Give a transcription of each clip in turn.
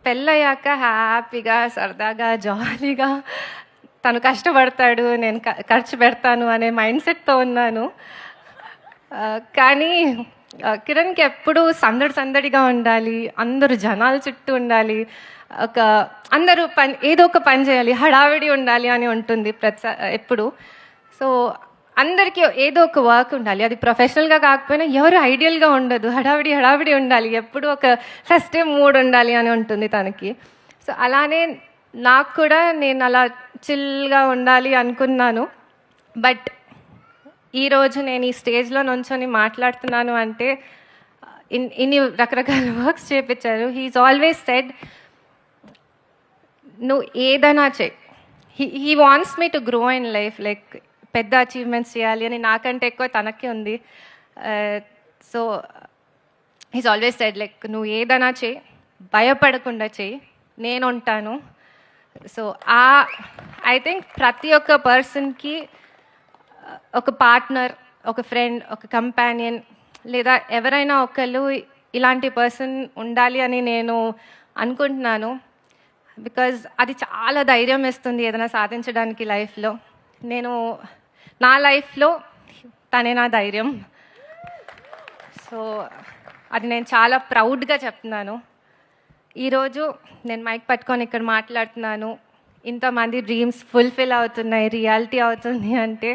పెళ్ళయ్యాక హ్యాపీగా, సరదాగా, జాలీగా తను కష్టపడతాడు, నేను ఖర్చు పెడతాను అనే మైండ్ సెట్‌తో ఉన్నాను. కానీ కిరణ్‌కి ఎప్పుడూ సందడిగా ఉండాలి, అందరూ జనాల చుట్టూ ఉండాలి, అందరూ ఏదో ఒక పని చేయాలి, హడావిడి ఉండాలి అని ఉంటుంది ఎప్పుడు. సో అందరికీ ఏదో ఒక వర్క్ ఉండాలి, అది ప్రొఫెషనల్గా కాకపోయినా ఎవరు ఐడియల్గా ఉండదు, హడావిడి ఉండాలి, ఎప్పుడు ఒక ఫెస్టివ్ మూడ్ ఉండాలి అని ఉంటుంది తనకి. సో అలానే నాకు కూడా నేను అలా చిల్గా ఉండాలి అనుకున్నాను. బట్ ఈరోజు నేను ఈ స్టేజ్లో నుంచొని మాట్లాడుతున్నాను అంటే ఇన్ని రకరకాల వర్క్స్ చేయించారు. హీఈస్ ఆల్వేస్ సెడ్, నువ్వు ఏదైనా చెయ్యి, he wants me to grow in life, like పెద్ద అచీవ్మెంట్స్ చేయాలి అని నాకంటే ఎక్కువ తనకే ఉంది. So he's always said, like నువ్వు ఏదైనా చెయ్యి, భయపడకుండా చెయ్యి, నేను ఉంటాను. సో ఐ థింక్ ప్రతి ఒక్క పర్సన్కి ఒక పార్ట్నర్, ఒక ఫ్రెండ్, ఒక కంపానియన్ లేదా ఎవరైనా ఒకళ్ళు ఇలాంటి పర్సన్ ఉండాలి అని నేను అనుకుంటున్నాను. బికాజ్ అది చాలా ధైర్యం ఇస్తుంది ఏదైనా సాధించడానికి లైఫ్లో. నా లైఫ్లో తనే నా ధైర్యం. సో అది నేను చాలా ప్రౌడ్గా చెప్తున్నాను. ఈరోజు నేను మైక్ పట్టుకొని ఇక్కడ మాట్లాడుతున్నాను, ఇంతమంది డ్రీమ్స్ ఫుల్ఫిల్ అవుతున్నాయి, రియాలిటీ అవుతుంది అంటే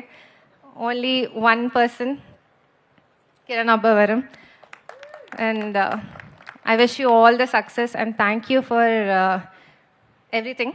only one person, Kiran Abbavaram. And I wish you all the success and thank you for everything.